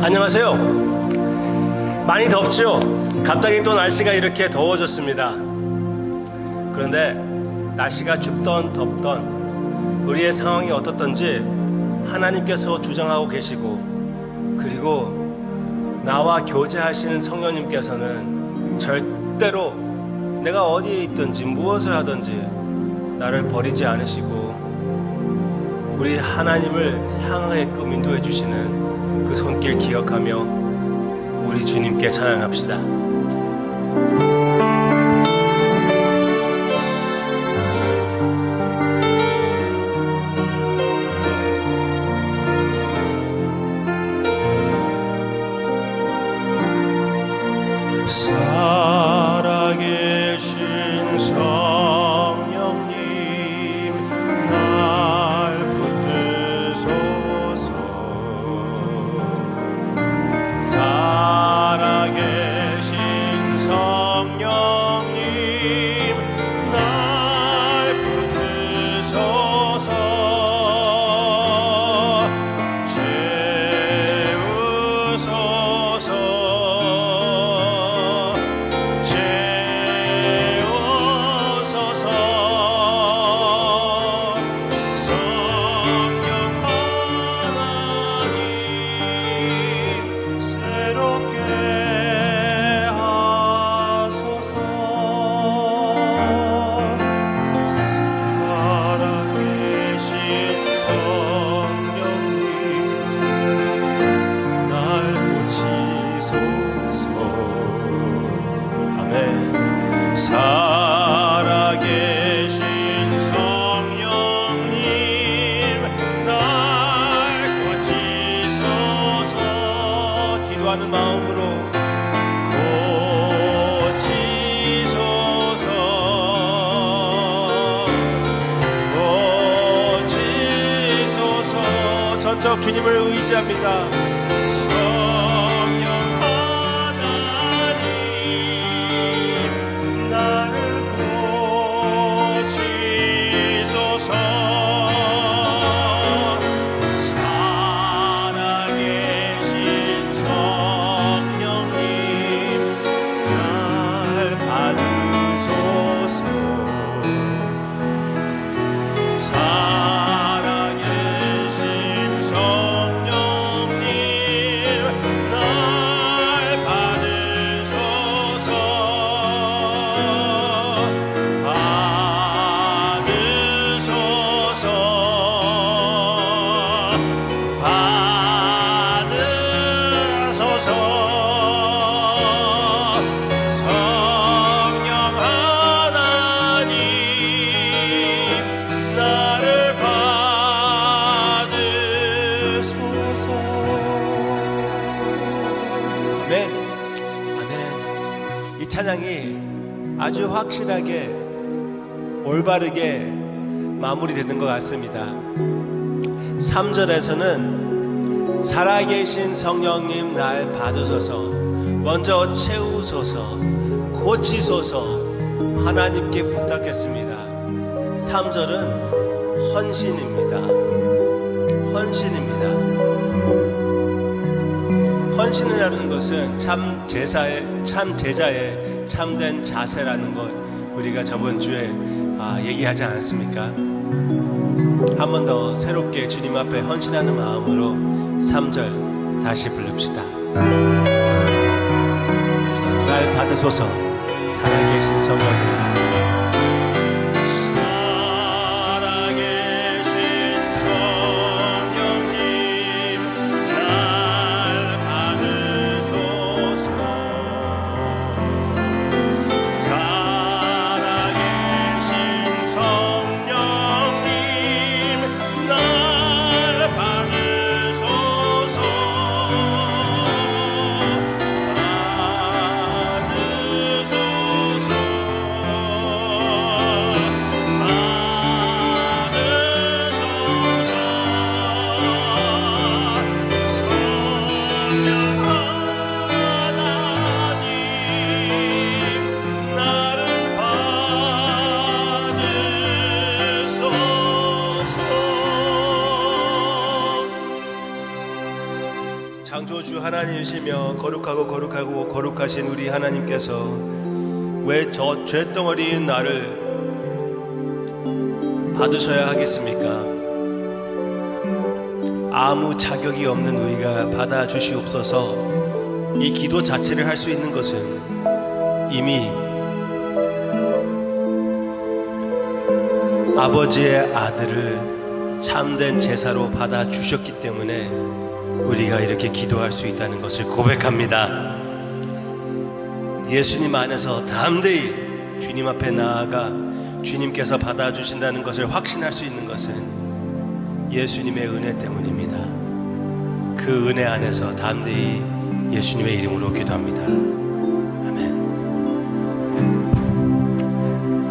안녕하세요. 많이 덥죠? 갑자기 또 날씨가 이렇게 더워졌습니다. 그런데 날씨가 춥던 덥던 우리의 상황이 어떻든지 하나님께서 주장하고 계시고, 그리고 나와 교제하시는 성령님께서는 절대로 내가 어디에 있든지 무엇을 하든지 나를 버리지 않으시고 우리 하나님을 향하게끔 인도해 주시는 그 손길 기억하며 우리 주님께 찬양합시다. 살아계신 성령님 날 붙드소서. 살아계신 성령님 날 붙드소서. 채우소서. 살아계신 성령님 날 고치소서. 기도하는 마음으로 고치소서. 고치소서. 전적 주님을 의지합니다. 이 찬양이 아주 확실하게 올바르게 마무리되는 것 같습니다. 3절에서는 살아계신 성령님 날 받으소서, 먼저 채우소서, 고치소서 하나님께 부탁했습니다. 3절은 헌신입니다. 헌신입니다. 헌신이라는 것은 참 제자의 참된 자세라는 것 우리가 저번 주에 얘기하지 않았습니까? 한 번 더 새롭게 주님 앞에 헌신하는 마음으로 3절 다시 부릅시다. 날 받으소서. 살아계신 성령님 창조주 하나님이시며 거룩하고 거룩하고 거룩하신 우리 하나님께서 왜 저 죄덩어리인 나를 받으셔야 하겠습니까? 아무 자격이 없는 우리가 받아주시옵소서. 이 기도 자체를 할 수 있는 것은 이미 아버지의 아들을 참된 제사로 받아주셨기 때문에 우리가 이렇게 기도할 수 있다는 것을 고백합니다. 예수님 안에서 담대히 주님 앞에 나아가 주님께서 받아주신다는 것을 확신할 수 있는 것은 예수님의 은혜 때문입니다. 그 은혜 안에서 담대히 예수님의 이름으로 기도합니다. 아멘.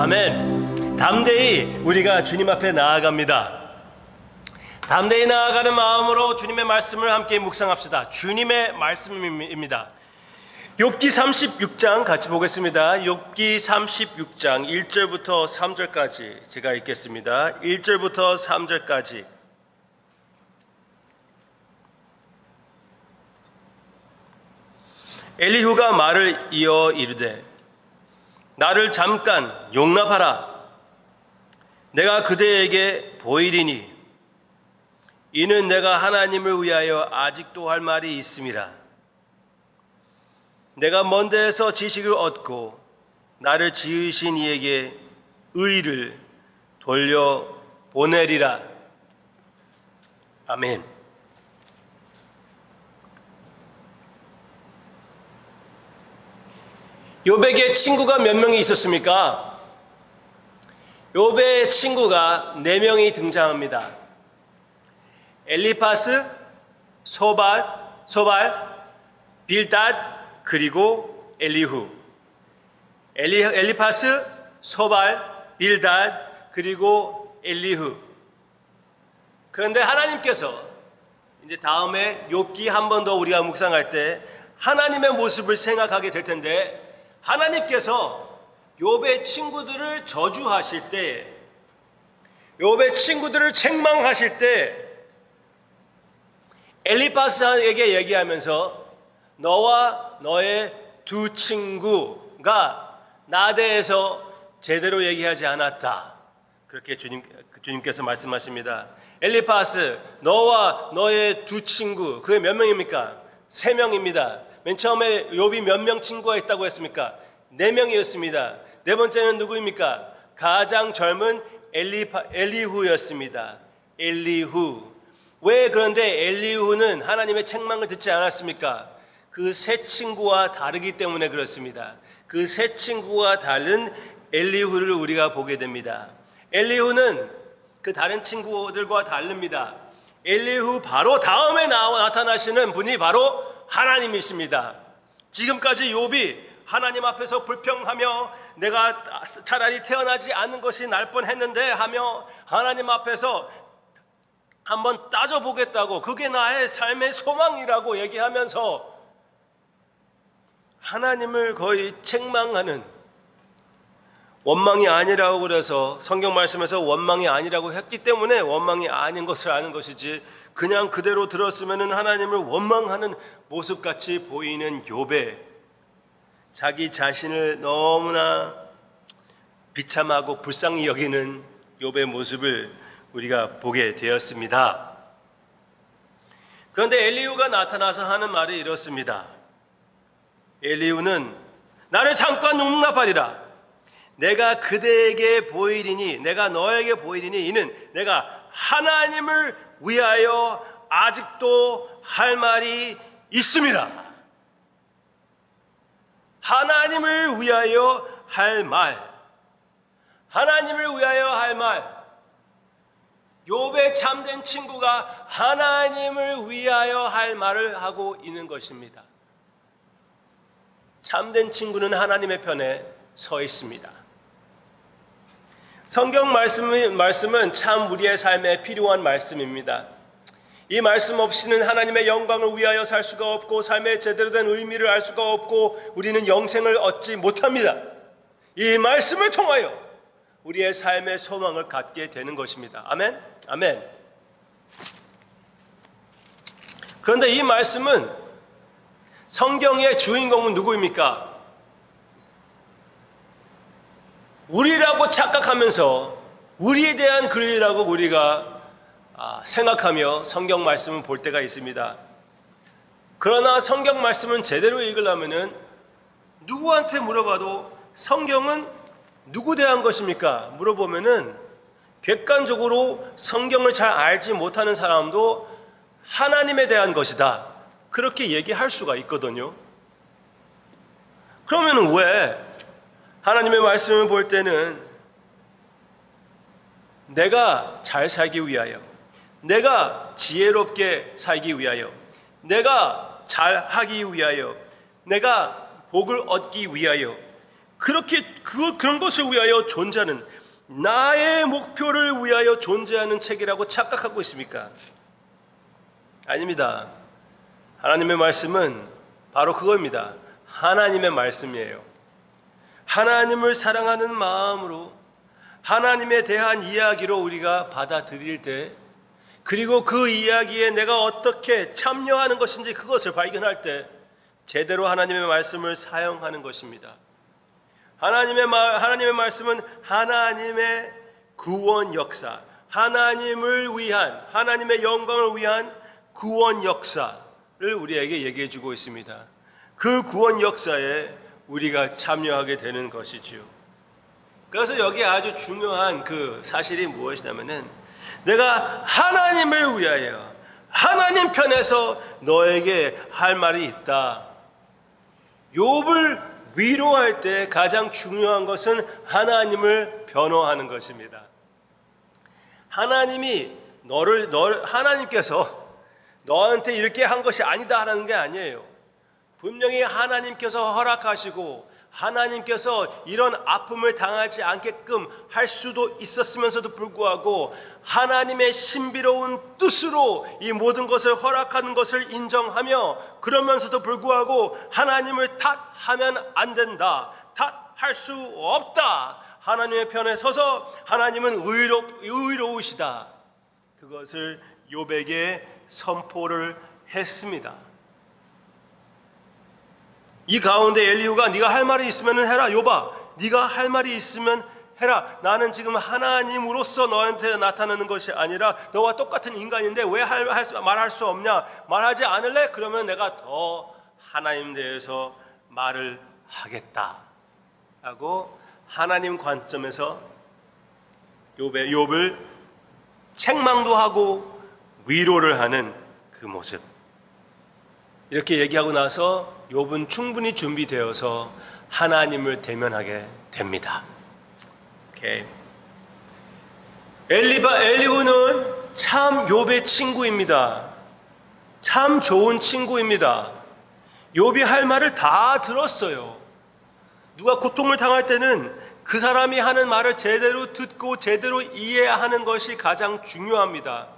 아멘. 담대히 우리가 주님 앞에 나아갑니다. 담대히 나아가는 마음으로 주님의 말씀을 함께 묵상합시다. 주님의 말씀입니다. 욥기 36장 같이 보겠습니다. 욥기 36장 1절부터 3절까지 제가 읽겠습니다. 1절부터 3절까지. 엘리후가 말을 이어 이르되 나를 잠깐 용납하라. 내가 그대에게 보이리니 이는 내가 하나님을 위하여 아직도 할 말이 있음이라. 내가 먼 데에서 지식을 얻고 나를 지으신 이에게 의를 돌려보내리라. 아멘. 욥에게 친구가 몇 명이 있었습니까? 욥의 친구가 4명이 등장합니다. 엘리파스, 소발, 빌닷, 그리고 엘리후. 엘리파스, 소발, 빌닷, 그리고 엘리후. 그런데 하나님께서 이제 다음에 욥기 한 번 더 우리가 묵상할 때 하나님의 모습을 생각하게 될 텐데, 하나님께서 욥의 친구들을 저주하실 때, 욥의 친구들을 책망하실 때 엘리파스에게 얘기하면서 너와 너의 두 친구가 나 대해서 제대로 얘기하지 않았다. 그렇게 주님께서 말씀하십니다. 엘리파스, 너와 너의 두 친구, 그게 몇 명입니까? 3명입니다. 맨 처음에 욥이 몇 명 친구가 있다고 했습니까? 4명이었습니다. 네 번째는 누구입니까? 가장 젊은 엘리후였습니다. 엘리후. 왜 그런데 엘리후는 하나님의 책망을 듣지 않았습니까? 그 세 친구와 다르기 때문에 그렇습니다. 그 세 친구와 다른 엘리후를 우리가 보게 됩니다. 엘리후는 그 다른 친구들과 다릅니다. 엘리후 바로 다음에 나타나시는 분이 바로 하나님이십니다. 지금까지 욥이 하나님 앞에서 불평하며 내가 차라리 태어나지 않는 것이 날 뻔했는데 하며 하나님 앞에서 한번 따져보겠다고, 그게 나의 삶의 소망이라고 얘기하면서 하나님을 거의 책망하는, 원망이 아니라고 그래서 성경 말씀에서 원망이 아니라고 했기 때문에 원망이 아닌 것을 아는 것이지, 그냥 그대로 들었으면 하나님을 원망하는 모습같이 보이는 욥의, 자기 자신을 너무나 비참하고 불쌍히 여기는 욥의 모습을 우리가 보게 되었습니다. 그런데 엘리후가 나타나서 하는 말이 이렇습니다. 엘리후는 나를 잠깐 용납하리라. 내가 그대에게 보이리니, 내가 너에게 보이리니 이는 내가 하나님을 위하여 아직도 할 말이 있습니다. 하나님을 위하여 할 말, 하나님을 위하여 할 말. 욥의 참된 친구가 하나님을 위하여 할 말을 하고 있는 것입니다. 참된 친구는 하나님의 편에 서 있습니다. 성경 말씀은 참 우리의 삶에 필요한 말씀입니다. 이 말씀 없이는 하나님의 영광을 위하여 살 수가 없고 삶의 제대로 된 의미를 알 수가 없고 우리는 영생을 얻지 못합니다. 이 말씀을 통하여 우리의 삶의 소망을 갖게 되는 것입니다. 아멘? 아멘. 그런데 이 말씀은 성경의 주인공은 누구입니까? 우리라고 착각하면서 우리에 대한 글이라고 우리가 생각하며 성경 말씀을 볼 때가 있습니다. 그러나 성경 말씀은 제대로 읽으려면은 누구한테 물어봐도 성경은 누구 대한 것입니까? 물어보면은 객관적으로 성경을 잘 알지 못하는 사람도 하나님에 대한 것이다, 그렇게 얘기할 수가 있거든요. 그러면 왜 하나님의 말씀을 볼 때는 내가 잘 살기 위하여, 내가 지혜롭게 살기 위하여, 내가 잘하기 위하여, 내가 복을 얻기 위하여, 그런 것을 위하여 존재하는, 나의 목표를 위하여 존재하는 책이라고 착각하고 있습니까? 아닙니다. 하나님의 말씀은 바로 그겁니다. 하나님의 말씀이에요. 하나님을 사랑하는 마음으로 하나님에 대한 이야기로 우리가 받아들일 때, 그리고 그 이야기에 내가 어떻게 참여하는 것인지 그것을 발견할 때 제대로 하나님의 말씀을 사용하는 것입니다. 하나님의 말씀은 하나님의 구원 역사, 하나님을 위한, 하나님의 영광을 위한 구원 역사를 우리에게 얘기해 주고 있습니다. 그 구원 역사에 우리가 참여하게 되는 것이지요. 그래서 여기 아주 중요한 그 사실이 무엇이냐면은, 내가 하나님을 위하여 하나님 편에서 너에게 할 말이 있다. 욥을 위로할 때 가장 중요한 것은 하나님을 변호하는 것입니다. 하나님께서 너한테 이렇게 한 것이 아니다라는 게 아니에요. 분명히 하나님께서 허락하시고 하나님께서 이런 아픔을 당하지 않게끔 할 수도 있었으면서도 불구하고 하나님의 신비로운 뜻으로 이 모든 것을 허락하는 것을 인정하며, 그러면서도 불구하고 하나님을 탓하면 안 된다, 탓할 수 없다, 하나님의 편에 서서 하나님은 의로우시다, 그것을 욥에게 선포를 했습니다. 이 가운데 엘리후가 네가 할 말이 있으면 해라. 욥아, 네가 할 말이 있으면 해라. 나는 지금 하나님으로서 너한테 나타나는 것이 아니라 너와 똑같은 인간인데 왜 말할 수 없냐? 말하지 않을래? 그러면 내가 더 하나님 대해서 말을 하겠다 하고 하나님 관점에서 욥을 책망도 하고 위로를 하는 그 모습, 이렇게 얘기하고 나서 욥은 충분히 준비되어서 하나님을 대면하게 됩니다. 오케이. 엘리후는 참 욥의 친구입니다. 참 좋은 친구입니다. 욥이 할 말을 다 들었어요. 누가 고통을 당할 때는 그 사람이 하는 말을 제대로 듣고 제대로 이해하는 것이 가장 중요합니다.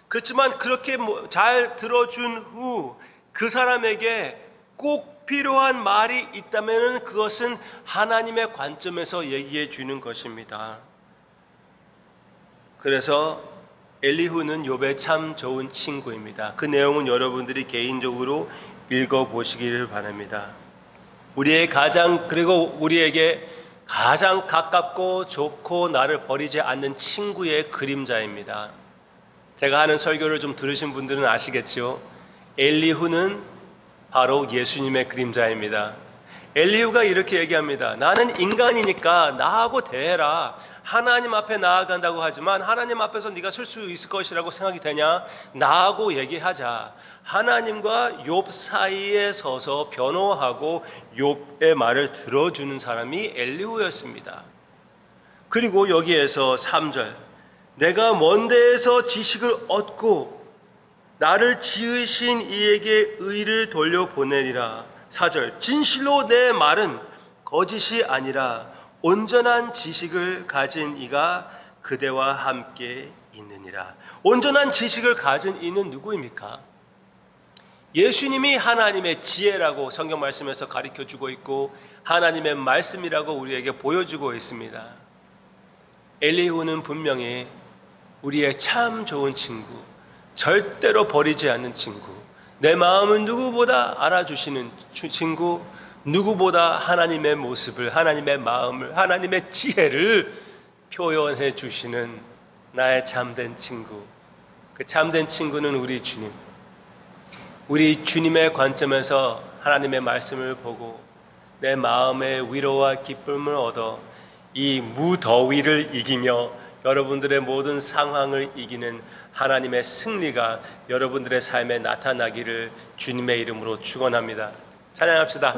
그렇지만 그렇게 잘 들어준 후 그 사람에게 꼭 필요한 말이 있다면 그것은 하나님의 관점에서 얘기해 주는 것입니다. 그래서 엘리후는 욥의 참 좋은 친구입니다. 그 내용은 여러분들이 개인적으로 읽어보시기를 바랍니다. 그리고 우리에게 가장 가깝고 좋고 나를 버리지 않는 친구의 그림자입니다. 제가 하는 설교를 좀 들으신 분들은 아시겠죠? 엘리후는 바로 예수님의 그림자입니다. 엘리후가 이렇게 얘기합니다. 나는 인간이니까 나하고 대해라. 하나님 앞에 나아간다고 하지만 하나님 앞에서 네가 쓸 수 있을 것이라고 생각이 되냐? 나하고 얘기하자. 하나님과 욥 사이에 서서 변호하고 욥의 말을 들어주는 사람이 엘리후였습니다. 그리고 여기에서 3절, 내가 먼 데에서 지식을 얻고 나를 지으신 이에게 의를 돌려보내리라. 4절, 진실로 내 말은 거짓이 아니라 온전한 지식을 가진 이가 그대와 함께 있느니라. 온전한 지식을 가진 이는 누구입니까? 예수님이 하나님의 지혜라고 성경 말씀에서 가르쳐주고 있고 하나님의 말씀이라고 우리에게 보여주고 있습니다. 엘리후는 분명히 우리의 참 좋은 친구, 절대로 버리지 않는 친구, 내 마음을 누구보다 알아주시는 친구, 누구보다 하나님의 모습을, 하나님의 마음을, 하나님의 지혜를 표현해 주시는 나의 참된 친구. 그 참된 친구는 우리 주님. 우리 주님의 관점에서 하나님의 말씀을 보고 내 마음의 위로와 기쁨을 얻어 이 무더위를 이기며 여러분들의 모든 상황을 이기는 하나님의 승리가 여러분들의 삶에 나타나기를 주님의 이름으로 축원합니다. 찬양합시다.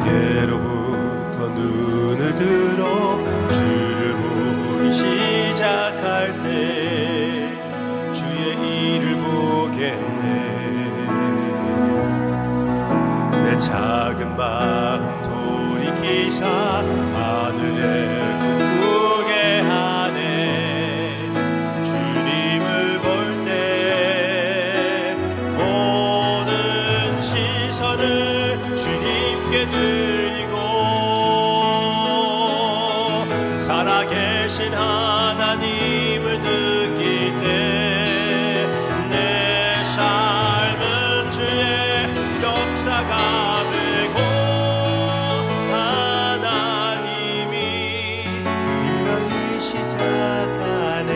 내게로부터 눈을 들어 주를 보기 시작할 때 주의 일을 보겠네. 내 작은 마음 돌이키사 하늘에 꿈꾸게 하네. 주님을 볼 때 모든 시선을 주님께 드리고 살아계신 하나님을 느낄 때 내 삶은 주의 역사가 되고 하나님이 일하기 시작하네.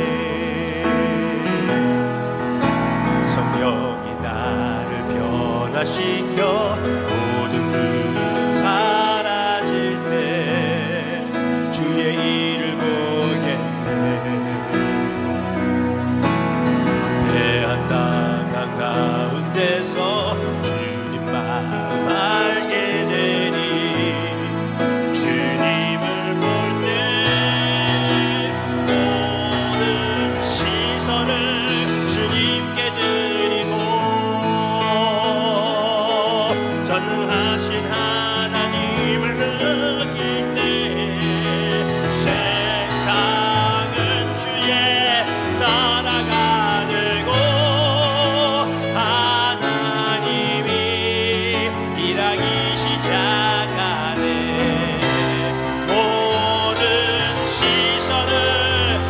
성령이 나를 변화시켜 모든 들 사라질 때 주의 일을 보겠네. 배한 땅 한가운데서 주님 마음 알게 되니 주님을 볼 때 모든 시선을 주님께 드리고 전능하신 하나님을 느낄 때 세상은 주의 나라가 되고 하나님이 일하기 시작하네. 모든 시선을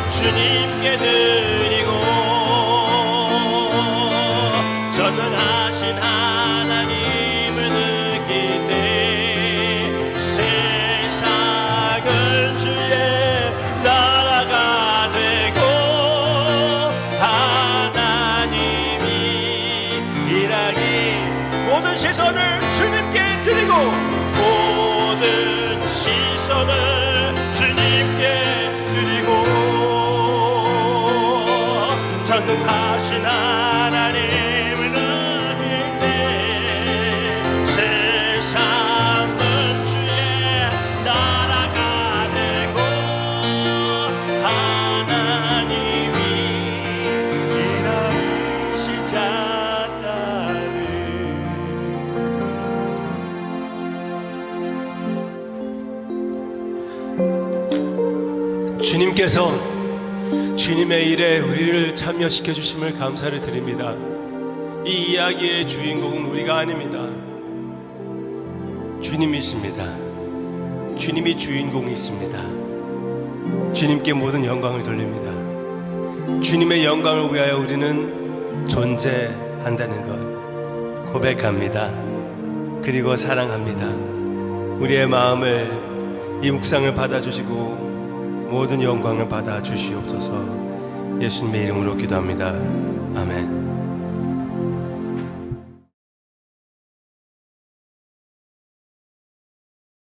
주님께 드리고 전능하신 하나님을 느낄 때 세상은 주의 나라가 되고 하나님이 일하기 모든 시선을 주님께 드리고 모든 시선을 주님께 드리고 전능하신 하나님을 느낄 때 세상은 주의 나라가 되고 하나님이 일하기 시작하네. 주님께서 주님의 일에 우리를 참여시켜 주심을 감사를 드립니다. 이 이야기의 주인공은 우리가 아닙니다. 주님이십니다. 주님이 주인공이십니다. 주님께 모든 영광을 돌립니다. 주님의 영광을 위하여 우리는 존재한다는 것 고백합니다. 그리고 사랑합니다. 우리의 마음을 이 묵상을 받아주시고 모든 영광을 받아 주시옵소서. 예수님의 이름으로 기도합니다. 아멘.